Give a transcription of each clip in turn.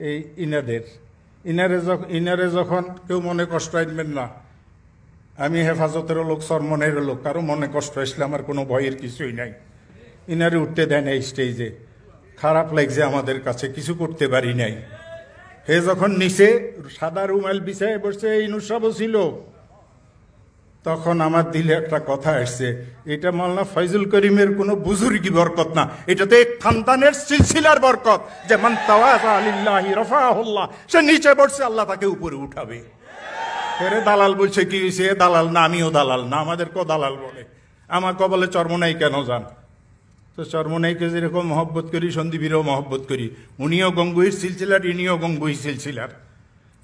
এই ইনারে যখন কেউ মনে কষ্ট আনবেন না, আমি হেফাজতেরও লোক, সরমনেরও লোক, কারো মনে কষ্ট আসলে আমার কোনো ভয়ের কিছুই নাই। ইনারে উঠতে দেয় না স্টেজে, খারাপ লাগছে আমাদের কাছে, কিছু করতে পারি নাই। হে যখন নিচে সাদা রুমাল বিছায় বসছে, এই নুসাবও ছিল, তখন আমার দিলে একটা কথা আসছে, এটা মাওলানা ফয়জুল করিমের কোনো বুজুর্গি বরকত না, এটা তো এক খানদানের সিলসিলার বরকত, যে মান তাওয়াযা লিল্লাহি রাফাহুল্লাহ, সে নিচে বসছে আল্লাহ তাকে উপরে উঠাবে। ফেরে দালাল বলছে কি হয়েছে, দালাল না, আমিও দালাল না, আমাদেরকেও দালাল বলে। আমাকে বলে চরমনাই কেন যান? তো চরমনাইকে যেরকম মহব্বত করি, সন্দীপীরও মহব্বত করি। উনিও গঙ্গুহির সিলসিলার, ইনিও গঙ্গুহি সিলসিলার।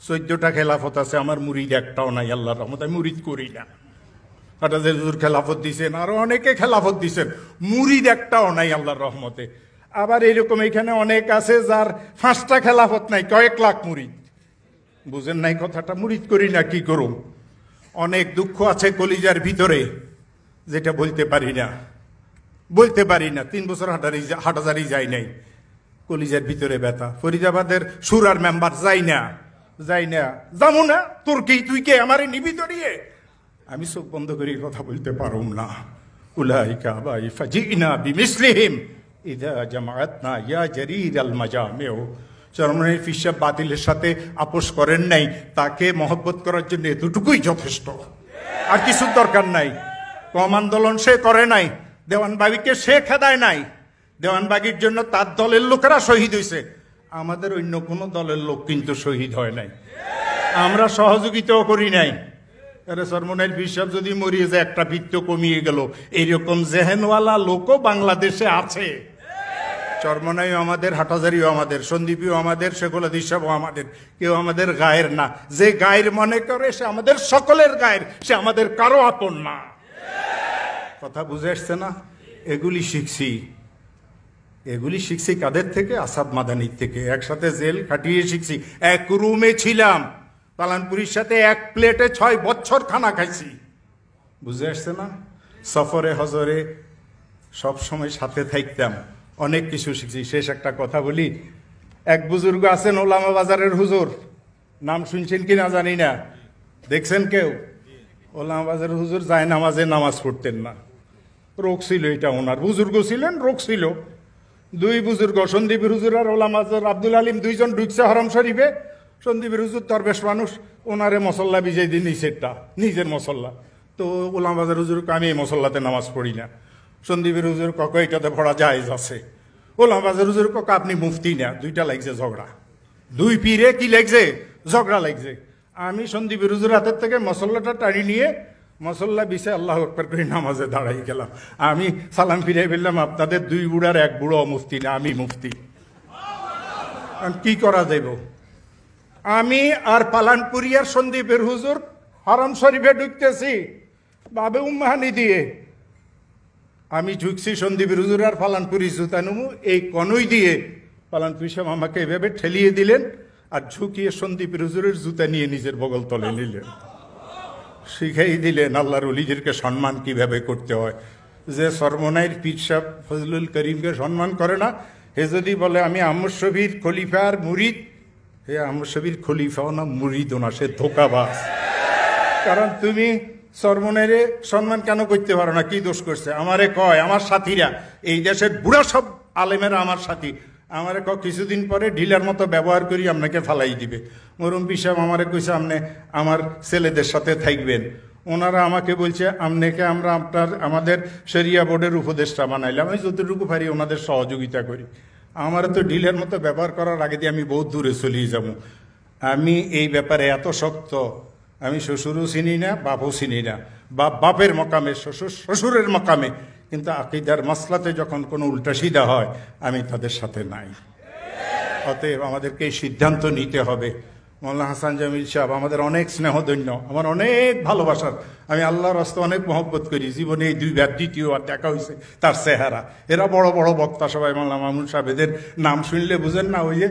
14টা খেলাফত আছে, আমার মুরিদ একটাও নাই আল্লাহর রহমত, আমি মুরিদ করি না। হঠাৎ হুজুর খেলাফত দিছেন, আরো অনেকে খেলাফত দিছেন, মুরিদ একটাও নাই আল্লাহর রহমতে। আবার এরকম এখানে অনেক আছে যার 5টা খেলাফত নাই, কয়েক লাখ মুরিদ। বুঝেন নাই কথাটা? মুরিদ করি না, কি করুম? অনেক দুঃখ আছে কলিজার ভিতরে, যেটা বলতে পারি না। 3 বছর হাটাজারি যাই নাই, কলিজার ভিতরে ব্যথা। ফরিদাবাদের সুরার মেম্বার যাই না, যাবো না। তোর কি, তুই কে আমারে নিবি ধরিয়ে? আমি চোখ বন্ধ করে কথা বলতে পারুম না। উলাইকা বাই ফাজিনা বিমিসলিহিম ইযা জামাআতনা ইয়া জারীর আল মাজামিউ। চরমনাই ফিসাব বাতিলের সাথে আপোষ করেন নাই, তাকে মহব্বত করার জন্য এতটুকুই যথেষ্ট, আর কিছু দরকার নাই। কম আন্দোলন সে করে নাই, দেওয়ানবাগিকে সে খেদায় নাই। দেওয়ানবাগির জন্য তার দলের লোকেরা শহীদ হয়েছে, আমাদের অন্য কোনো দলের লোক কিন্তু শহীদ হয় নাই, আমরা সহযোগিতাও করি নাই। আরে চরমনাইর ফিসাব যদি মরিয়ে যায়, একটা বৃত্ত কমিয়ে গেল, এইরকম জেহেনওয়ালা লোকও বাংলাদেশে আছে। চরমনাইও আমাদের, হাটাজারিও আমাদের, সন্দীপীও আমাদের, শেখুল হাদিস সাহেবও আমাদের, কেউ আমাদের গায়ের না। যে গায়ের মনে করে সে আমাদের সকলের গায়ের, সে আমাদের কারো আপন না। কথা বুঝে আসছে না? এগুলি শিখছি কাদের থেকে? আসাদ মাদানির থেকে। একসাথে জেল কাটিয়ে শিখছি, এক রুমে ছিলাম, পালানপুরির সাথে এক প্লেটে 6 বছর খানা খাইছি। বুঝে আসছে না? সফরে হজরে সব সময় সাথে থাকতাম, অনেক কিছু শিখছি। শেষ একটা কথা বলি, এক বুজুর্গ আছেন ওলামা বাজারের হুজুর, নাম শুনছেন কি না জানি না, দেখছেন কেউ? ওলামা বাজারের হুজুর যায় নামাজে নামাজ পড়তেন না, রোগ ছিল এটা ওনার। বুজুর্গ ছিলেন, রোগ ছিল। 2 বুজুর্গ, সন্দীপের হুজুর আর ওলামা আব্দুল আলিম, 2 জন ঢুকছে হরম শরীফে। সন্দীপের হুজুর দরবেশ মানুষ, ওনারে মসল্লা বিজয় দিন, নিচেরটা নিজের মসল্লা। তো ওলামা বাজার হুজুর, আমি এই মসল্লাতে নামাজ পড়ি না। সন্দীপের হুজুর কক এটাতে পড়া জায়েজ আছে। ওলামা বাজার হুজুর কক আপনি মুফতি না। 2টা লাগছে ঝগড়া, 2 পীরে কি লাগছে? ঝগড়া লাগছে। আমি সন্দীপের হুজুর হাতের থেকে মসল্লাটা টানি নিয়ে মসল্লা বিছে আল্লাহ আকবার করে নামাজে দাঁড়াই গেলাম। আমি সালাম ফিরে ফেললাম, আপনাদের 2 বুড়ার 1 বুড়ো মুফতি না, আমি মুফতি। কি করা যাইব? আমি আর পালানপুরিয়ার সন্দীপের হুজুর হরম শরীফে ঢুকতেছি বাবে উম্মাহানি দিয়ে। আমি ঝুঁকছি সন্দীপের হুজুর আর পালানপুরি জুতানুমু, এই কনুই দিয়ে পালানপুরি সাহেব আমাকে এভাবে ঠেলিয়ে দিলেন, আর ঝুঁকিয়ে সন্দীপের হুজুরের জুতা নিয়ে নিজের বগল তলে নিলেন। শিখাই দিলেন আল্লাহর ওলিদেরকে সম্মান কিভাবে করতে হয়। যে চরমনাইর পীর সাহেব ফজলুল করিমকে সম্মান করে না, হে যদি বলে আমি আহমদ শফির খলিফার মুরিদ, হে আহমদ শফির খলিফাও না, মুরিদও না, সে ধোঁকাবাজ। কারণ তুমি চরমনাইরে সম্মান কেন করতে পারো না? কি দোষ করছে? আমারে কয় আমার সাথীরা, এই দেশের বুড়া সব আলেমেরা আমার সাথী, আমারে কিছুদিন পরে ঢিলার মতো ব্যবহার করি, আপনাকে ফালাই দিবে। মুরব্বি সাহেব আমারে কইছে, আপনি আমার ছেলেদের সাথে থাকবেন। ওনারা আমাকে বলছে, আপনাকে আমরা আমাদের শরিয়া বোর্ডের উপদেষ্টা বানাইলাম, আমি যতটুকু পারি ওনাদের সহযোগিতা করি। আমার তো ঢিলের মতো ব্যবহার করার আগে দিয়ে আমি বহুত দূরে চলিয়ে যাব। আমি এই ব্যাপারে এত শক্ত, আমি শ্বশুরও চিনি না, বাপও চিনি না। বাপের মকামে, শ্বশুরের মকামে, কিন্তু আকীদার মাসলাতে যখন কোনো উল্টা সিধা হয়, আমি তাদের সাথে নাই। অতএব আমাদেরকে এই সিদ্ধান্ত নিতে হবে। মাওলানা হাসান জামিল সাহেব আমাদের অনেক স্নেহধন্য, আমার অনেক ভালোবাসার, আমি আল্লাহর রাস্তা অনেক মহব্বত করি। জীবনে এই 2 বার দ্বিতীয়বার দেখা হয়েছে তার চেহারা। এরা বড় বড় বক্তা সবাই, মাওলানা মামুন সাহেব, এদের নাম শুনলে বুঝেন না, ওই যে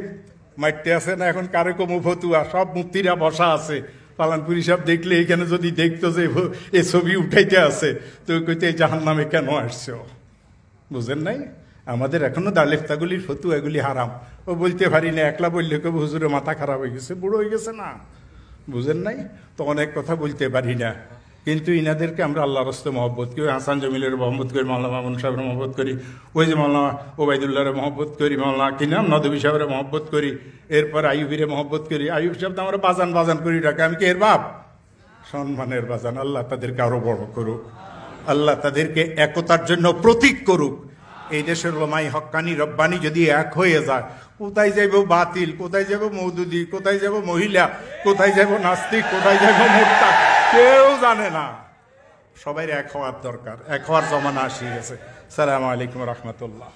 মাইটে আছে না এখন কারেকম ফতুয়া, সব মুফতিরা বসা আছে। পালানপুরি সাহেব দেখলে এখানে যদি দেখতো যে এ ছবি উঠাইতে আছে, তো কইতে জাহান্নামে কেন আসছো? বুঝেন নাই? আমাদের এখনো দালেফতাগুলির ফতুয়া, এগুলি হারাম। ও বলতে পারি না, একলা বললে কেউ হুজুরে মাথা খারাপ হয়ে গেছে, বুড়ো হয়ে গেছে না, বুঝেন নাই তো, অনেক কথা বলতে পারি না। কিন্তু ইনাদেরকে আমরা আল্লাহর রাস্তে মহব্বত করি, হাসান জমিলের মহব্বত করি, মাওলানা মামুন সাহেবের মহব্বত করি, ওই যে মাওলানা ওবায়দুল্লাহরে মহব্বত করি, মাওলানা কি নাম নদবী সাহেবের মহব্বত করি, এরপর আইয়ুবিরে মহব্বত করি। আইয়ুব সাহেব তো আমরা বাজান বাজান করি ডাকে, আমি কি এর বাপ? সম্মানের বাজান। আল্লাহ তাদেরকে আরো বড় করুক, আল্লাহ তাদেরকে একতার জন্য প্রতীক করুক। এই দেশের ওলামায়ে হক্কানি রব্বানি যদি এক হয়ে যায়, কোথায় যাইব বাতিল, কোথায় যাব মওদুদি, কোথায় যাব মহিলা, কোথায় যাব নাস্তিক, কোথায় যাব মোর্তা, কেউ জানে না। সবাই এক হওয়ার দরকার, এক হওয়ার জমানা আসি গেছে। সালামু আলাইকুম রহমতুল্লাহ।